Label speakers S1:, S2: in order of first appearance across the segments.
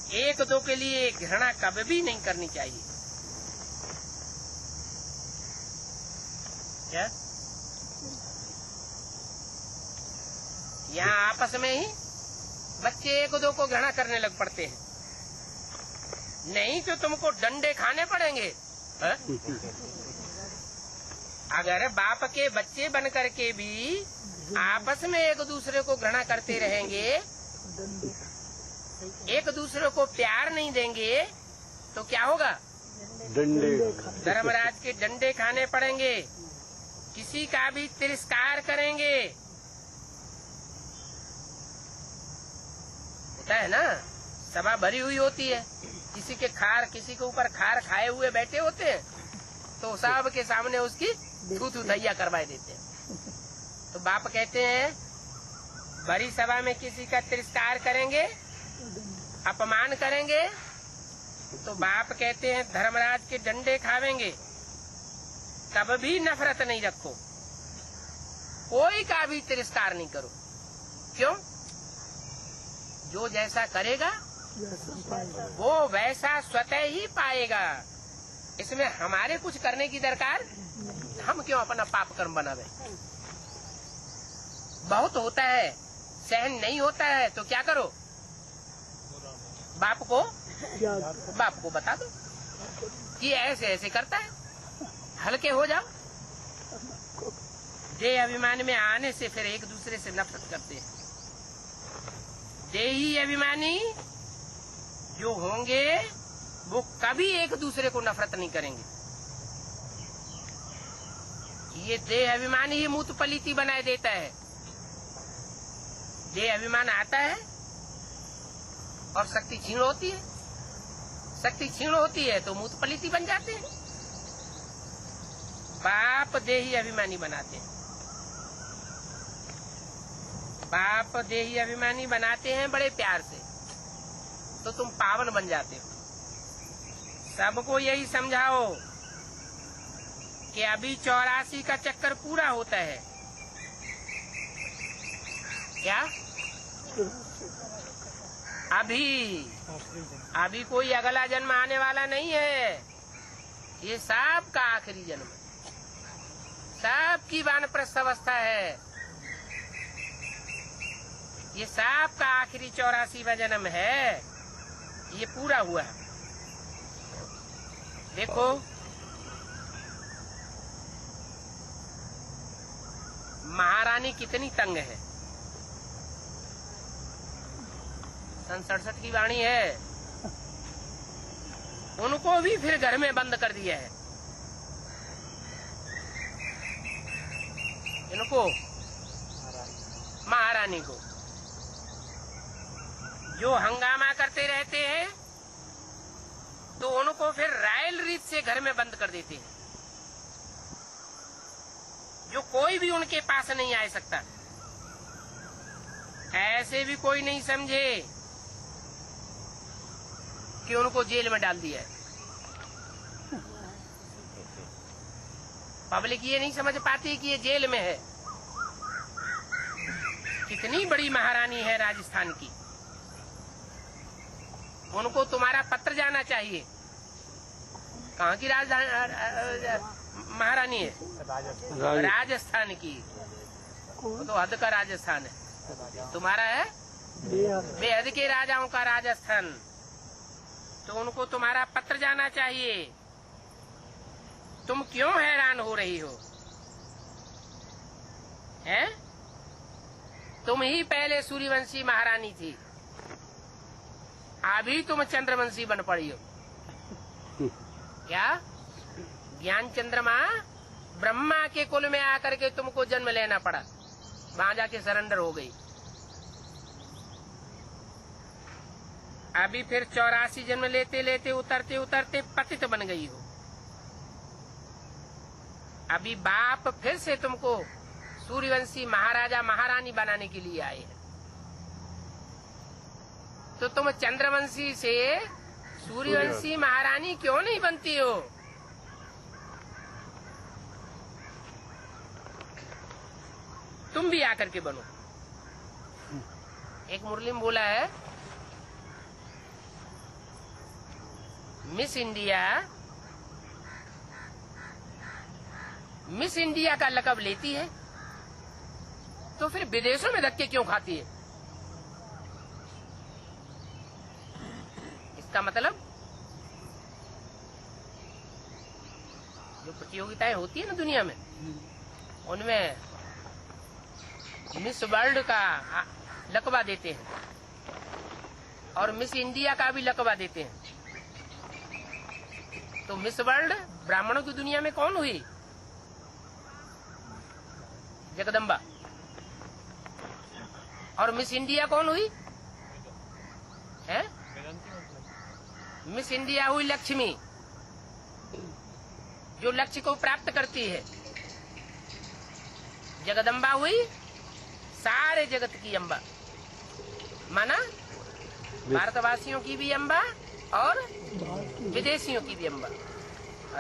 S1: एक दो के लिए घृणा कभी भी नहीं करनी चाहिए। क्या यहाँ आपस में ही बच्चे एक दो को घृणा करने लग पड़ते हैं, नहीं तो तुमको डंडे खाने पड़ेंगे। अगर बाप के बच्चे बन करके भी आपस में एक दूसरे को घृणा करते रहेंगे, एक दूसरे को प्यार नहीं देंगे, तो क्या होगा?
S2: डंडे।
S1: धर्मराज के डंडे खाने पड़ेंगे, किसी का भी तिरस्कार करेंगे। होता है ना, सभा भरी हुई होती है, किसी के ऊपर खार खाए हुए बैठे होते हैं, तो सब के सामने उसकी थू दैया करवा देते हैं। तो बाप कहते हैं बड़ी सभा में किसी का तिरस्कार करेंगे, अपमान करेंगे, तो बाप कहते हैं धर्मराज के डंडे खावेंगे। तब भी नफरत नहीं रखो, कोई का भी तिरस्कार नहीं करो। क्यों? जो जैसा करेगा वो वैसा स्वतः ही पाएगा। इसमें हमारे कुछ करने की दरकार, हम क्यों अपना पाप कर्म बनावे। बहुत होता है, सहन नहीं होता है तो क्या करो? बाप को बता दो कि ऐसे ऐसे करता है, हल्के हो जाओ। देह अभिमान में आने से फिर एक दूसरे से नफरत करते हैं। देही अभिमानी जो होंगे वो कभी एक दूसरे को नफरत नहीं करेंगे। ये देह अभिमान ही मूत पलीती बनाए देता है। देह अभिमान आता है और शक्ति क्षीण होती है, शक्ति क्षीण होती है तो मूत पलीती बन जाते हैं। बाप देही अभिमानी बनाते हैं, बाप देही अभिमानी बनाते हैं बड़े प्यार से, तो तुम पावन बन जाते हो। सबको यही समझाओ कि अभी 84 का चक्कर पूरा होता है। क्या? अभी कोई अगला जन्म आने वाला नहीं है। ये सब का आखिरी जन्म है, सब की वानप्रस्थ अवस्था है। ये सब का आखिरी 84वां जन्म है, ये पूरा हुआ है। देखो महारानी कितनी तंग है। सन 67 की वाणी है, उनको भी फिर घर में बंद कर दिया है। इनको महारानी को जो हंगामा करते रहते हैं तो उनको फिर रायल रीत से घर में बंद कर देते हैं। जो कोई भी उनके पास नहीं आ सकता। ऐसे भी कोई नहीं समझे कि उनको जेल में डाल दिया है। पब्लिक ये नहीं समझ पाती कि ये जेल में है। कितनी बड़ी महारानी है राजस्थान की, उनको तुम्हारा पत्र जाना चाहिए। कहाँ की महारानी है? राजस्थान की। वो तो हद का राजस्थान है, तुम्हारा है बेहद के राजाओं का राजस्थान। तो उनको तुम्हारा पत्र जाना चाहिए। तुम क्यों हैरान हो रही हो? हैं? तुम ही पहले सूर्यवंशी महारानी थी, अभी तुम चंद्रवंशी बन पड़ी हो। क्या? ज्ञान चंद्रमा ब्रह्मा के कुल में आकर के तुमको जन्म लेना पड़ा, वहां जाके सरेंडर हो गई। अभी फिर 84 जन्म लेते लेते उतरते उतरते पतित बन गई हो। अभी बाप फिर से तुमको सूर्यवंशी महाराजा महारानी बनाने के लिए आए हैं। तो तुम चंद्रवंशी से सूर्यवंशी महारानी क्यों नहीं बनती हो? तुम भी आकर के बनो। एक मुरली में बोला है मिस इंडिया का लक़ब लेती है, तो फिर विदेशों में धक्के क्यों खाती है? इसका मतलब जो प्रतियोगिताएं होती है ना दुनिया में, उनमें मिस वर्ल्ड का लक़बा देते हैं और मिस इंडिया का भी लक़बा देते हैं। तो मिस वर्ल्ड ब्राह्मणों की दुनिया में कौन हुई? जगदम्बा। और मिस इंडिया कौन हुई? है मिस इंडिया हुई लक्ष्मी, जो लक्ष्य को प्राप्त करती है। जगदम्बा हुई सारे जगत की अम्बा, माना भारतवासियों की भी अम्बा और विदेशियों की भी अम्बा,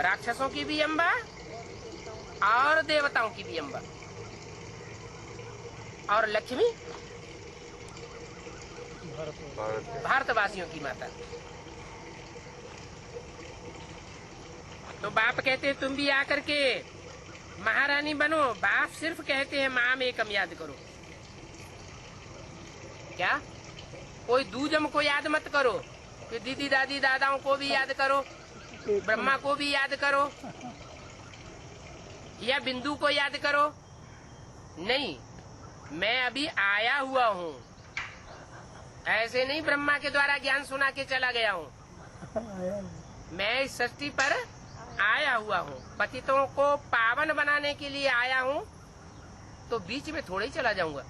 S1: राक्षसों की भी अम्बा और देवताओं की भी अम्बा। और लक्ष्मी भारतवासियों की माता। तो बाप कहते तुम भी आकर के महारानी बनो, बाप सिर्फ कहते हैं माम एकम याद करो। क्या? कोई दूजम को याद मत करो कि दीदी दादी दादाओं को भी याद करो, ब्रह्मा को भी याद करो या बिंदु को याद करो। नहीं, मैं अभी आया हुआ हूँ, ऐसे नहीं ब्रह्मा के द्वारा ज्ञान सुना के चला गया हूँ। मैं इस सृष्टि पर आया हुआ हूँ, पतितों को पावन बनाने के लिए आया हूँ। तो बीच में थोड़े ही चला जाऊंगा।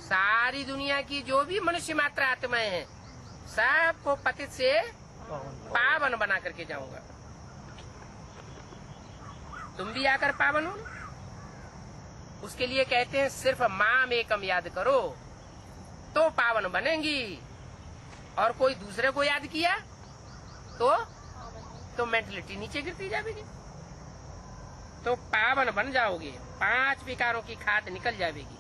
S1: सारी दुनिया की जो भी मनुष्य मात्र आत्माएं हैं, सबको पतित से पावन बना करके जाऊंगा। तुम भी आकर पावन हो। उसके लिए कहते हैं सिर्फ माम एकम याद करो तो पावन बनेंगी। और कोई दूसरे को याद किया तो मेंटलिटी नीचे गिरती जाएगी, तो पावन बन जाओगे। 5 विकारों की खाद निकल जाएगी।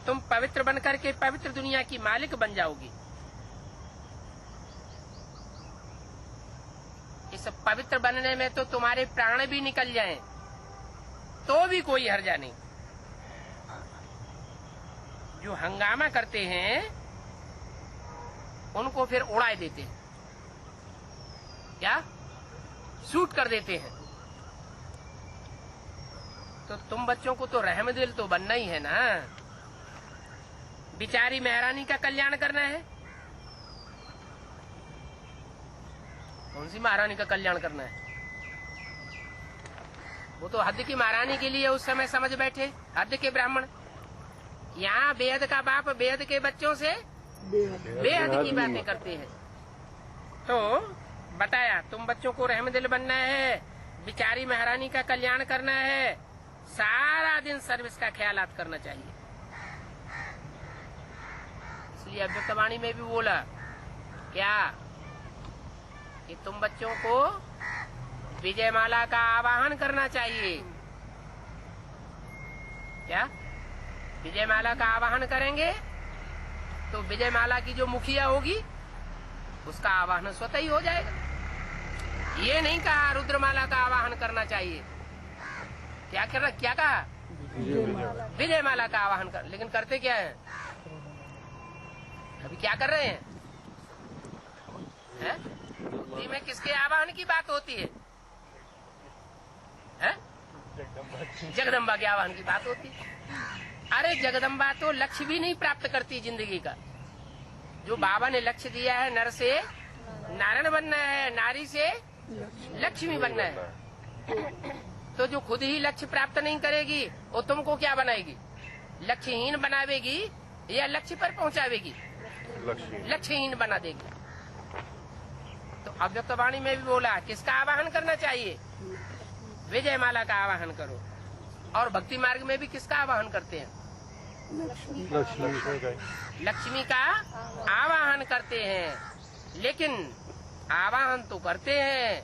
S1: तुम पवित्र बन करके पवित्र दुनिया की मालिक बन जाओगी। इस पवित्र बनने में तो तुम्हारे प्राण भी निकल जाएं, तो भी कोई हर्जा नहीं। जो हंगामा करते हैं उनको फिर उड़ा देते हैं, क्या शूट कर देते हैं। तो तुम बच्चों को तो रहम दिल तो बनना ही है ना। बिचारी महारानी का कल्याण करना है। कौन सी महारानी का कल्याण करना है? वो तो हद की महारानी के लिए उस समय समझ बैठे, हद के ब्राह्मण। यहाँ बेहद का बाप बेहद के बच्चों से बेहद की बातें करते हैं। तो बताया तुम बच्चों को रहम दिल बनना है, बिचारी महारानी का कल्याण करना है, सारा दिन सर्विस का ख्याल करना चाहिए। इसलिए अव्यक्तवाणी में भी बोला क्या कि तुम बच्चों को विजयमाला का आवाहन करना चाहिए। क्या? विजयमाला का आवाहन करेंगे तो विजयमाला की जो मुखिया होगी उसका आवाहन स्वतः ही हो जाएगा। ये नहीं कहा रुद्रमाला का आवाहन करना चाहिए। क्या कहा? विजयमाला का आवाहन कर। लेकिन करते क्या है? अभी क्या कर रहे हैं? युक्ति में किसके आवाहन की बात होती है? जगदम्बा के आवाहन की बात होती है। अरे जगदम्बा तो लक्ष्य भी नहीं प्राप्त करती जिंदगी का। जो बाबा ने लक्ष्य दिया है, नर से नारायण बनना है, नारी से लक्ष्मी बनना है। तो जो खुद ही लक्ष्य प्राप्त नहीं करेगी वो तुमको क्या बनाएगी? लक्ष्यहीन बनावेगी या लक्ष्य पर पहुंचावेगी? लक्ष्यहीन बना देगी। तो अव्यक्तवाणी में भी बोला किसका आवाहन करना चाहिए? विजयमाला का आवाहन करो। और भक्ति मार्ग में भी किसका आवाहन करते हैं? लक्ष्मी का आवाहन करते हैं। लेकिन आवाहन तो करते हैं,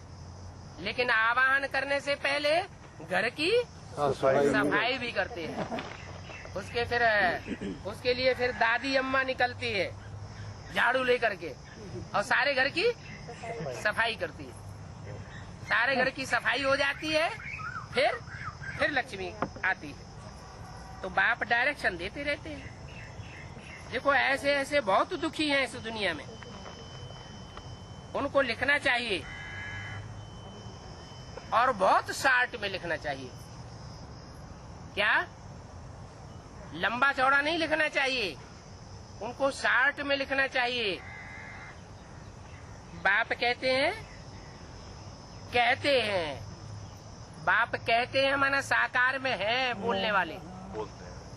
S1: लेकिन आवाहन करने से पहले घर की सफाई भी करते हैं। उसके लिए फिर दादी अम्मा निकलती है। झाड़ू लेकर के, और सारे घर की सफाई करती है। सारे घर की सफाई हो जाती है, फिर लक्ष्मी आती है। तो बाप डायरेक्शन देते रहते हैं। देखो ऐसे ऐसे बहुत दुखी हैं इस दुनिया में, उनको लिखना चाहिए और बहुत शार्ट में लिखना चाहिए। क्या लंबा चौड़ा नहीं लिखना चाहिए, उनको शार्ट में लिखना चाहिए। बाप कहते हैं बाप कहते हैं माना साकार में है, बोलने वाले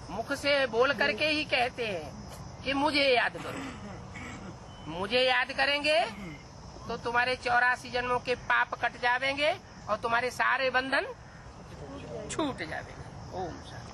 S1: मुख से बोल करके ही कहते हैं कि मुझे याद करो। मुझे याद करेंगे तो तुम्हारे 84 जन्मों के पाप कट जावेंगे और तुम्हारे सारे बंधन छूट जावेंगे। ओम शांति।